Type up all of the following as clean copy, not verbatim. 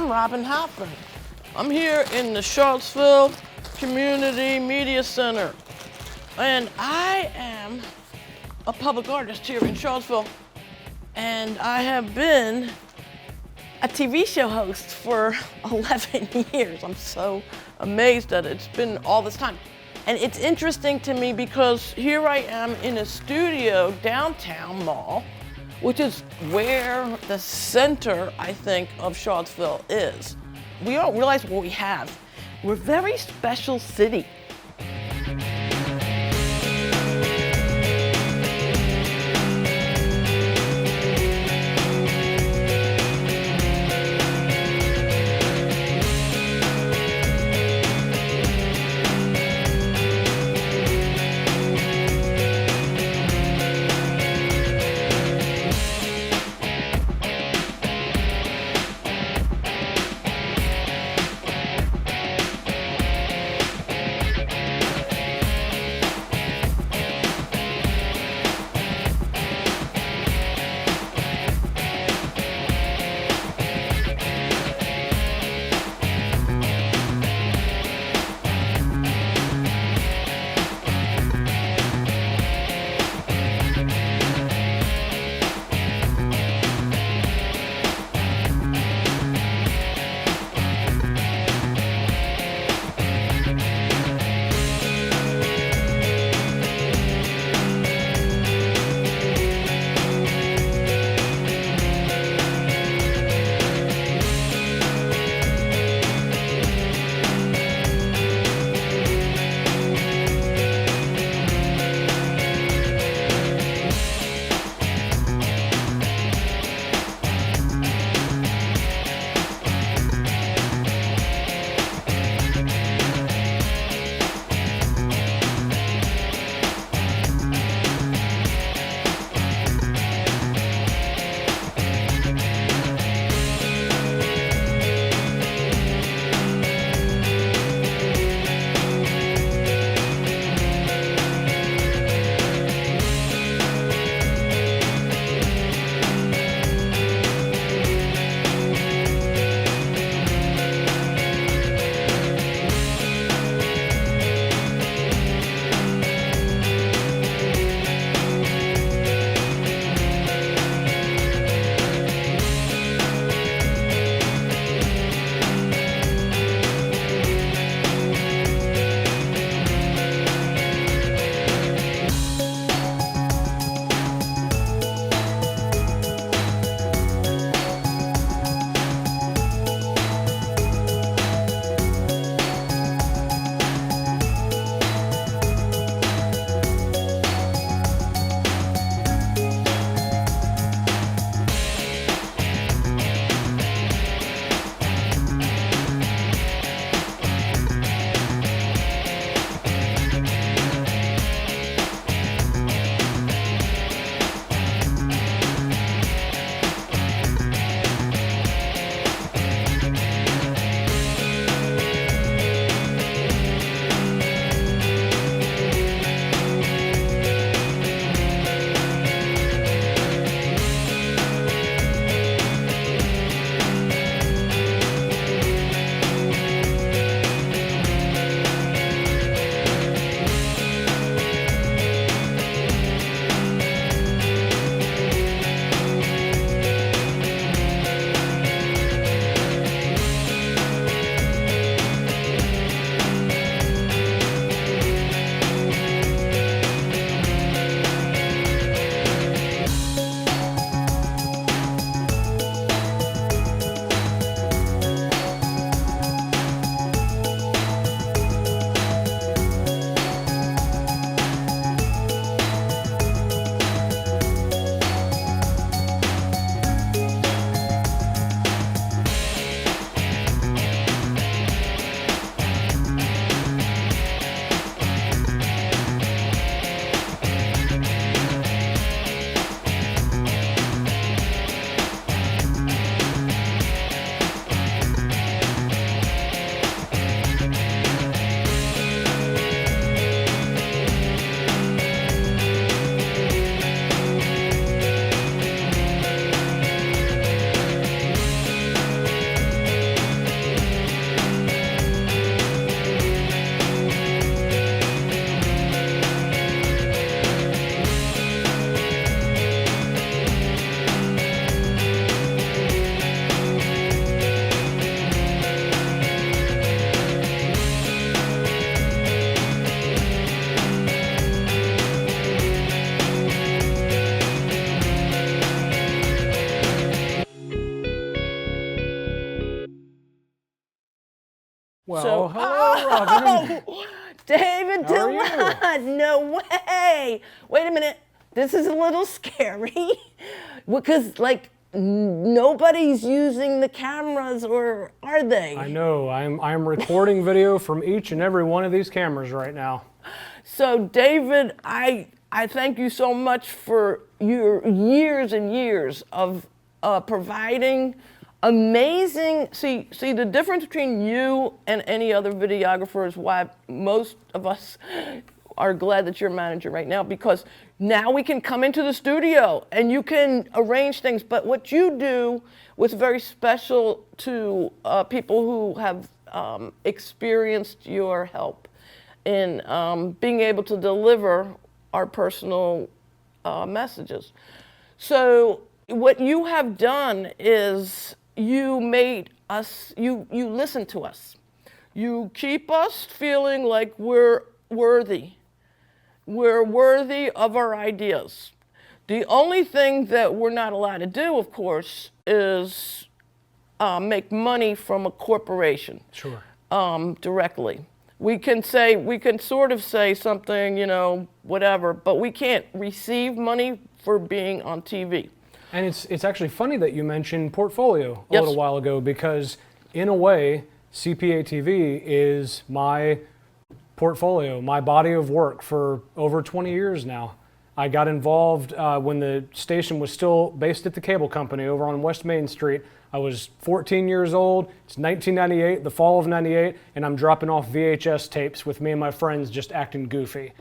I'm Robin Hoffman. I'm here in the Charlottesville Community Media Center. And I am a public artist here in Charlottesville. And I have been a TV show host for 11 years. I'm so amazed that it's been all this time. And it's interesting to me because here I am in a studio downtown mall, which is where the center, I think, of Charlottesville is. We don't realize what we have. We're a very special city. Well, hello, Robin. David How are Dillehunt, no way. Wait a minute, this is a little scary because like nobody's using the cameras, or are they? I know, I'm recording video from each and every one of these cameras right now. So David, I thank you so much for your years and years of providing amazing, see the difference between you and any other videographer is why most of us are glad that you're a manager right now, because now we can come into the studio and you can arrange things. But what you do was very special to people who have experienced your help in being able to deliver our personal messages. So what you have done is you made us, you listen to us. You keep us feeling like we're worthy. We're worthy of our ideas. The only thing that we're not allowed to do, of course, is make money from a corporation. Sure. Directly. We can sort of say something, you know, whatever, but we can't receive money for being on TV. And it's actually funny that you mentioned portfolio a Yes. little while ago, because in a way, CPA TV is my portfolio, my body of work for over 20 years now. I got involved when the station was still based at the cable company over on West Main Street. I was 14 years old. It's 1998, the fall of 98, and I'm dropping off VHS tapes with me and my friends just acting goofy.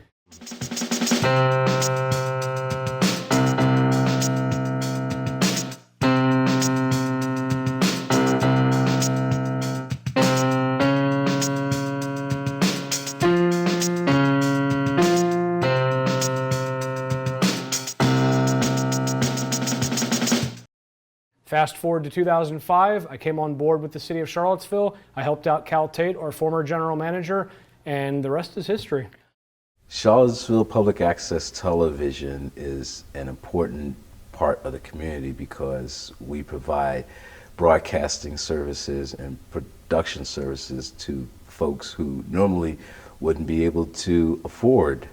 Fast forward to 2005, I came on board with the city of Charlottesville. I helped out Cal Tate, our former general manager, and the rest is history. Charlottesville Public Access Television is an important part of the community because we provide broadcasting services and production services to folks who normally wouldn't be able to afford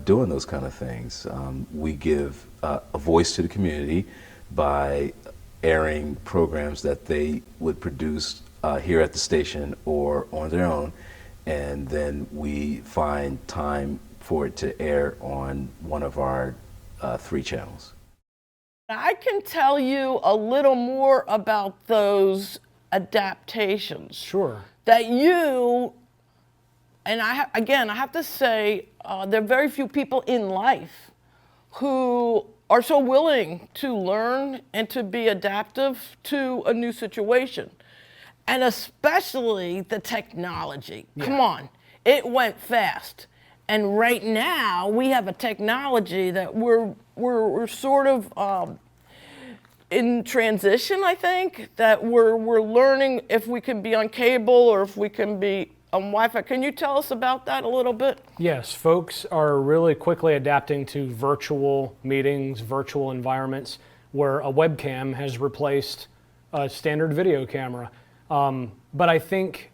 doing those kind of things. We give a voice to the community by airing programs that they would produce here at the station or on their own, and then we find time for it to air on one of our 3 channels. I can tell you a little more about those adaptations. Sure. That you, and I have to say, there are very few people in life who are so willing to learn and to be adaptive to a new situation. And especially the technology. Yeah. Come on, it went fast. And right now we have a technology that we're sort of in transition, I think, that we're learning if we can be on cable or if we can be on Wi-Fi. Can you tell us about that a little bit? Yes, folks are really quickly adapting to virtual meetings, virtual environments, where a webcam has replaced a standard video camera. But I think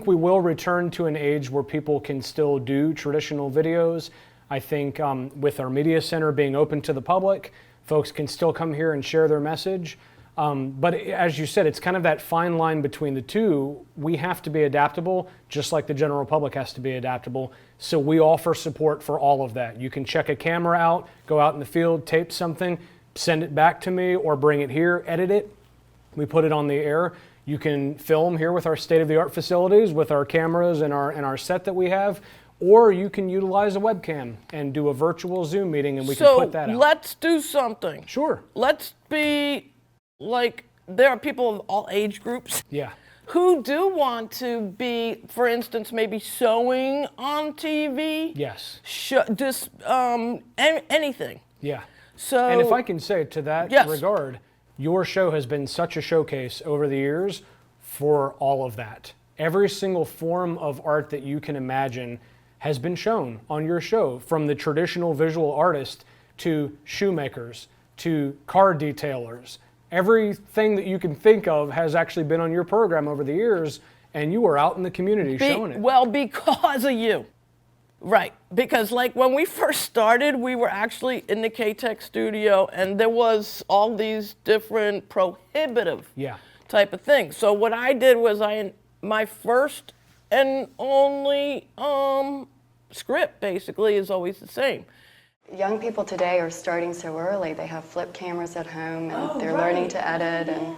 we will return to an age where people can still do traditional videos. I think with our media center being open to the public, folks can still come here and share their message. But as you said, it's kind of that fine line between the two. We have to be adaptable, just like the general public has to be adaptable. So we offer support for all of that. You can check a camera out, go out in the field, tape something, send it back to me, or bring it here, edit it. We put it on the air. You can film here with our state-of-the-art facilities, with our cameras and our set that we have, or you can utilize a webcam and do a virtual Zoom meeting, and we can put that out. So let's do something. Sure. Let's be like, there are people of all age groups. Yeah. Who do want to be, for instance, maybe sewing on TV? Yes. Just anything. Yeah. So, and if I can say to that yes. regard, your show has been such a showcase over the years for all of that. Every single form of art that you can imagine has been shown on your show, from the traditional visual artist to shoemakers to car detailers. Everything that you can think of has actually been on your program over the years, and you were out in the community showing it. Well, because of you. Right, because like when we first started, we were actually in the K-Tech studio, and there was all these different prohibitive type of things. So what I did was my first and only script basically is always the same. Young people today are starting so early. They have flip cameras at home, and they're learning to edit, and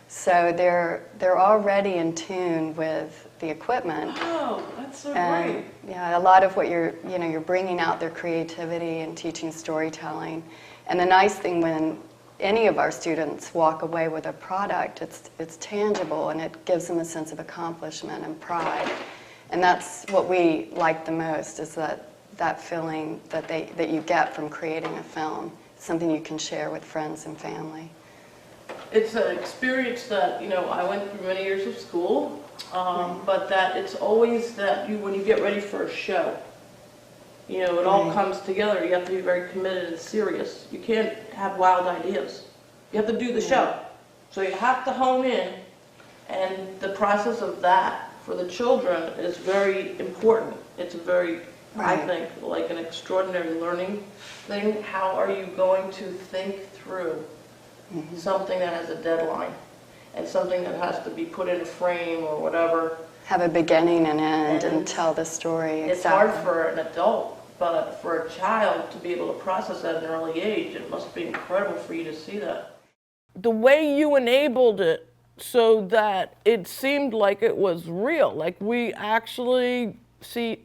so they're already in tune with the equipment. Oh, that's so great. Yeah, a lot of what you're bringing out their creativity and teaching storytelling. And the nice thing when any of our students walk away with a product, it's tangible, and it gives them a sense of accomplishment and pride. And that's what we like the most, is that feeling that you get from creating a film, something you can share with friends and family. It's an experience that, I went through many years of school, but that it's always that when you get ready for a show, it all comes together. You have to be very committed and serious. You can't have wild ideas. You have to do the show. So you have to hone in, and the process of that for the children is very important. It's a very, I think, like an extraordinary learning thing. How are you going to think through something that has a deadline and something that has to be put in a frame or whatever? Have a beginning and end and tell the story. It's hard for an adult, but for a child to be able to process that at an early age, it must be incredible for you to see that. The way you enabled it so that it seemed like it was real, like we actually see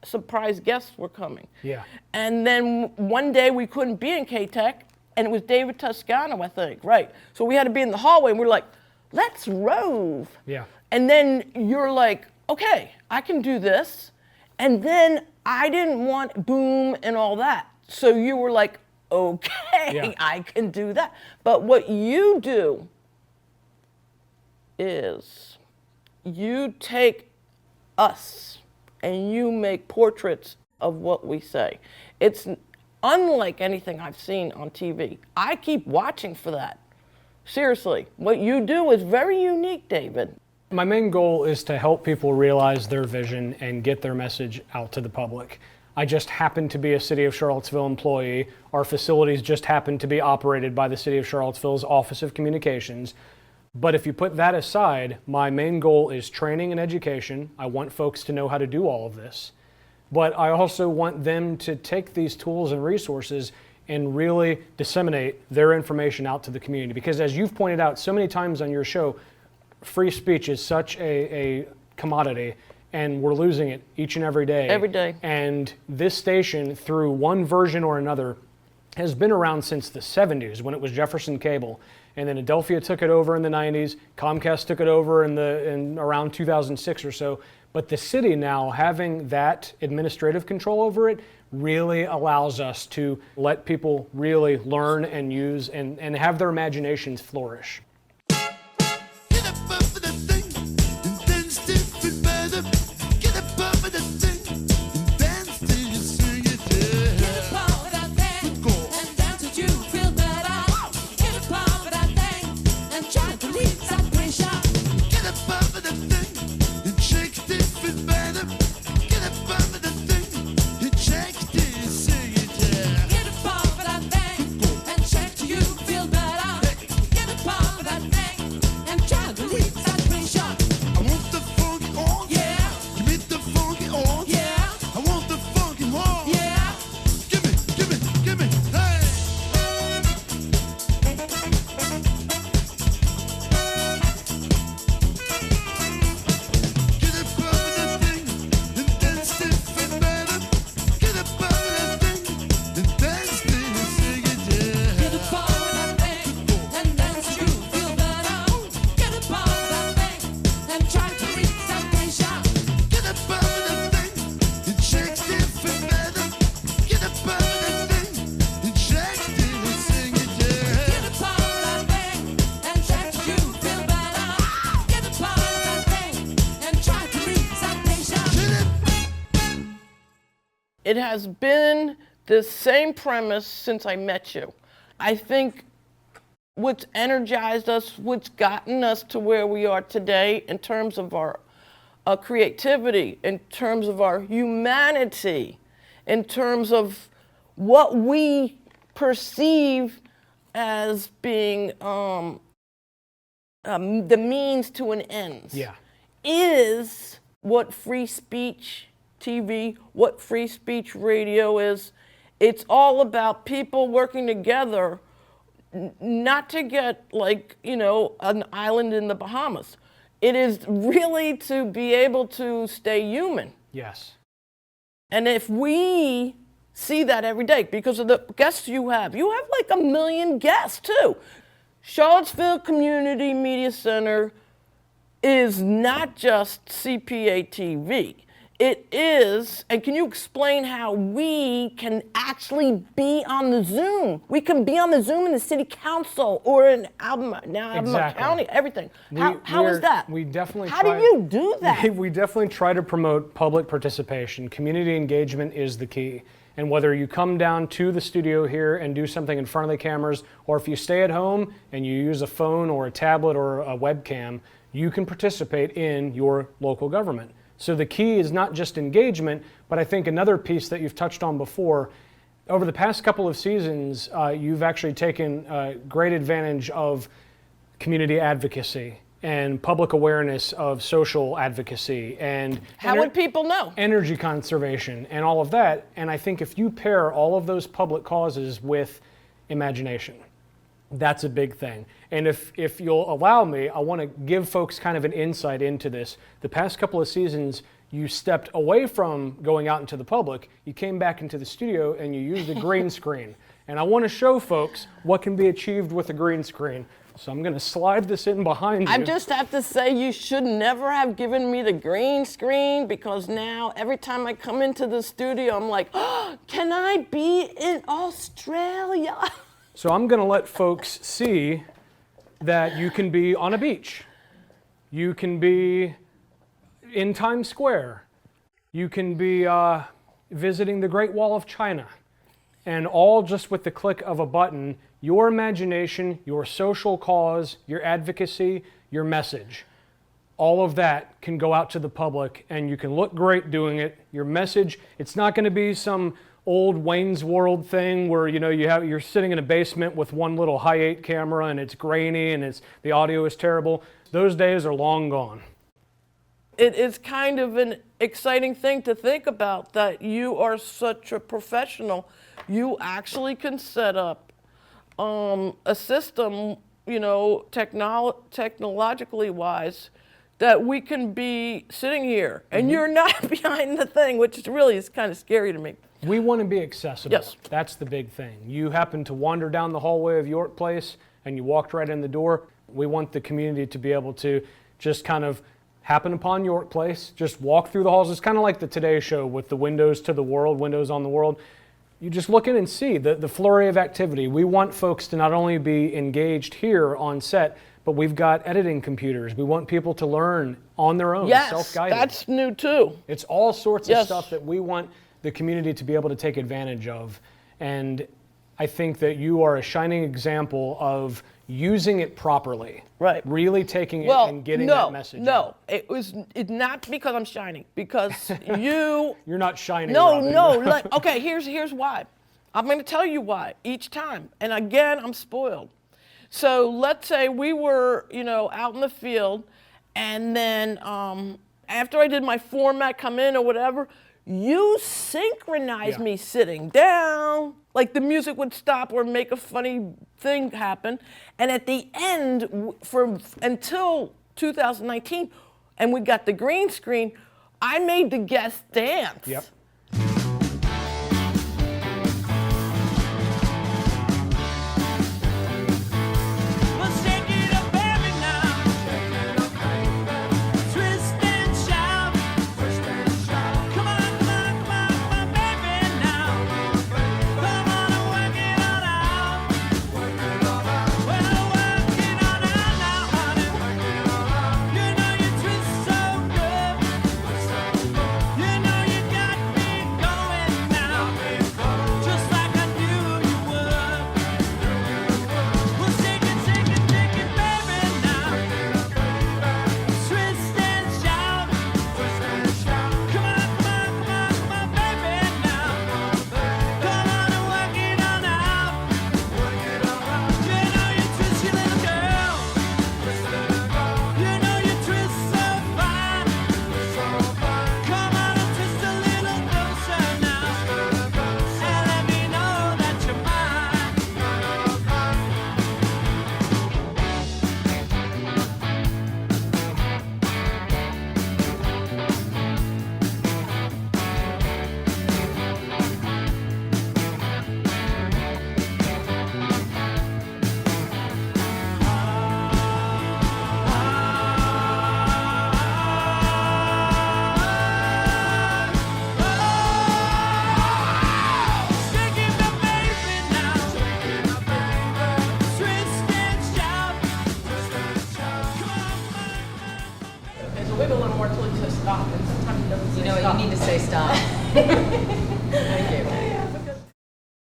surprise guests were coming. Yeah. And then one day we couldn't be in K-Tech, and it was David Toscano, I think, right? So we had to be in the hallway, and we were like, let's rove. Yeah. And then you're like, okay, I can do this. And then I didn't want boom and all that. So you were like, okay, I can do that. But what you do is you take us and you make portraits of what we say. It's unlike anything I've seen on TV. I keep watching for that. Seriously, what you do is very unique, David. My main goal is to help people realize their vision and get their message out to the public. I just happen to be a City of Charlottesville employee. Our facilities just happen to be operated by the City of Charlottesville's Office of Communications. But if you put that aside, my main goal is training and education. I want folks to know how to do all of this. But I also want them to take these tools and resources and really disseminate their information out to the community. Because as you've pointed out so many times on your show, free speech is such a commodity, and we're losing it each and every day. Every day. And this station, through one version or another, has been around since the 70s when it was Jefferson Cable. And then Adelphia took it over in the 90s. Comcast took it over in around 2006 or so. But the city now, having that administrative control over it, really allows us to let people really learn and use and have their imaginations flourish. It has been the same premise since I met you. I think what's energized us, what's gotten us to where we are today in terms of our creativity, in terms of our humanity, in terms of what we perceive as being the means to an end. Yeah. Is what free speech TV, what free speech radio is. It's all about people working together, not to get like, an island in the Bahamas. It is really to be able to stay human. Yes. And if we see that every day, because of the guests you have like 1 million guests too. Charlottesville Community Media Center is not just CPA TV. It is, and can you explain how we can actually be on the Zoom? We can be on the Zoom in the city council or in Albemarle County, everything. How is that? We definitely How do you do that? We definitely try to promote public participation. Community engagement is the key. And whether you come down to the studio here and do something in front of the cameras, or if you stay at home and you use a phone or a tablet or a webcam, you can participate in your local government. So the key is not just engagement, but I think another piece that you've touched on before, over the past couple of seasons, you've actually taken great advantage of community advocacy and public awareness of social advocacy and how would people know? Energy conservation and all of that. And I think if you pair all of those public causes with imagination, that's a big thing. And if you'll allow me, I want to give folks kind of an insight into this. The past couple of seasons, you stepped away from going out into the public, you came back into the studio and you used a green screen. And I want to show folks what can be achieved with a green screen. So I'm going to slide this in behind you. I just have to say you should never have given me the green screen, because now every time I come into the studio, I'm like, oh, can I be in Australia? So I'm going to let folks see that you can be on a beach. You can be in Times Square. You can be visiting the Great Wall of China. And all just with the click of a button, your imagination, your social cause, your advocacy, your message, all of that can go out to the public and you can look great doing it. Your message, it's not going to be some old Wayne's World thing where you're sitting in a basement with one little Hi8 camera and it's grainy and the audio is terrible. Those days are long gone. It is kind of an exciting thing to think about, that you are such a professional. You actually can set up a system, technologically wise, that we can be sitting here and you're not behind the thing, which is kind of scary to me. We want to be accessible. Yes. That's the big thing. You happen to wander down the hallway of York Place and you walked right in the door. We want the community to be able to just kind of happen upon York Place, just walk through the halls. It's kind of like the Today Show with the windows to the world, windows on the world. You just look in and see the flurry of activity. We want folks to not only be engaged here on set, but we've got editing computers. We want people to learn on their own, self-guided. That's new too. It's all sorts of stuff that we want the community to be able to take advantage of. And I think that you are a shining example of using it properly. Right. Really taking it and getting that message out. It's not because I'm shining, because you're not shining. No. Okay, here's why. I'm going to tell you why each time. And again, I'm spoiled. So let's say we were, out in the field, and then after I did my format, come in or whatever, you synchronized me sitting down, like the music would stop or make a funny thing happen. And at the end, until 2019, and we got the green screen, I made the guests dance. Yep.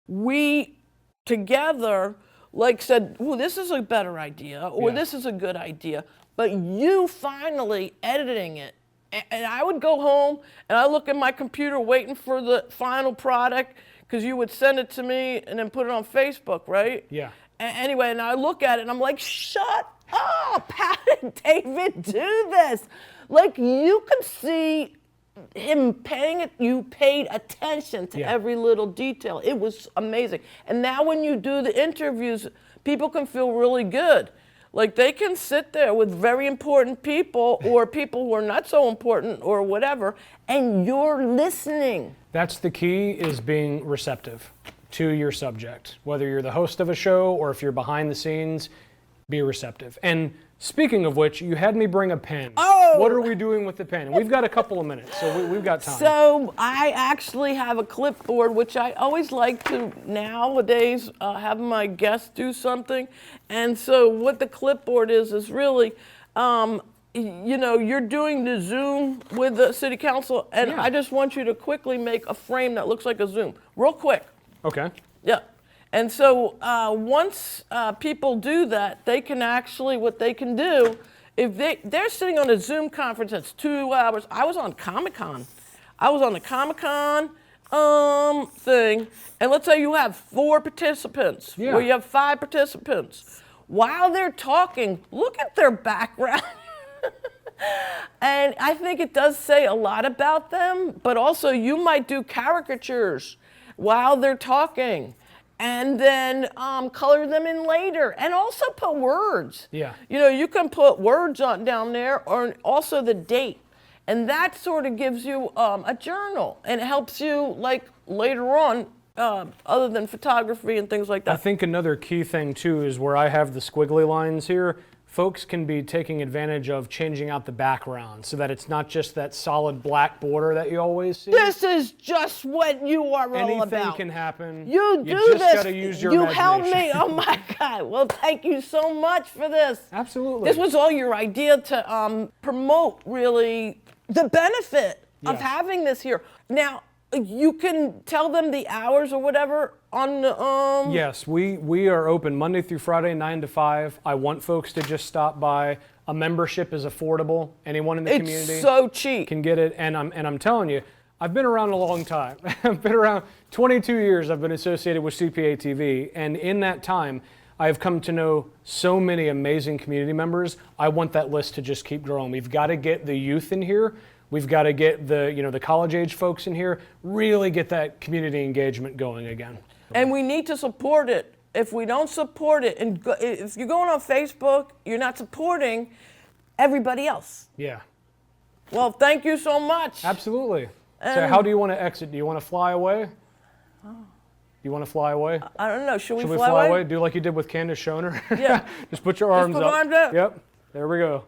We together like said, "Well, this is a better idea," or Yeah. "This is a good idea," but you finally editing it. And I would go home and I look at my computer waiting for the final product because you would send it to me and then put it on Facebook, right? Yeah. Anyway, and I look at it and I'm like, shut up! How did David do this? Like, you could see him paying it, you paid attention to Yeah. every little detail. It was amazing. And now when you do the interviews, people can feel really good. Like, they can sit there with very important people or people who are not so important or whatever, and you're listening. That's the key, is being receptive to your subject. Whether you're the host of a show or if you're behind the scenes, be receptive. And speaking of which, you had me bring a pen. Oh! What are we doing with the pen? We've got a couple of minutes, so we've got time. So I actually have a clipboard, which I always like to nowadays have my guests do something. And so what the clipboard is really, you know, you're doing the Zoom with the city council, and Yeah. I just want you to quickly make a frame that looks like a Zoom, real quick. Okay. Yeah. And so once people do that, they can actually, what they can do, if they're sitting on a Zoom conference that's 2 hours. I was on Comic-Con. I was on the Comic-Con thing, and let's say you have 4 participants, Yeah. or you have 5 participants. While they're talking, look at their background. And I think it does say a lot about them, but also you might do caricatures while they're talking, and then color them in later, and also put words. Yeah. You know, you can put words on down there, or also the date, and that sort of gives you a journal, and it helps you like later on, other than photography and things like that. I think another key thing too is where I have the squiggly lines here, folks can be taking advantage of changing out the background so that it's not just that solid black border that you always see. This is just what you are all Anything about. can happen. You do just this. gotta use your you helped me. imagination. Oh my God. Well, thank you so much for this. Absolutely. This was all your idea to promote really the benefit of Yes. having this here. Now, you can tell them the hours or whatever on the Yes, we are open Monday through Friday, 9 to 5. I want folks to just stop by. A membership is affordable. Anyone in the community It's so cheap. can get it. And I'm telling you, I've been around a long time. I've been around 22 years. I've been associated with CPA TV, and in that time, I've come to know so many amazing community members. I want that list to just keep growing. We've got to get the youth in here. We've got to get the college age folks in here. Really get that community engagement going again. And we need to support it. If we don't support it, and if you're going on Facebook, you're not supporting everybody else. Yeah, Well, thank you so much. absolutely. So how do you want to exit? Do you want to fly away? Do you want to fly away? I don't know. Should we Should we fly fly away? away? Do like you did with Candace Schoner? Yeah. Just put your arms put up. arms up. Yep. There we go.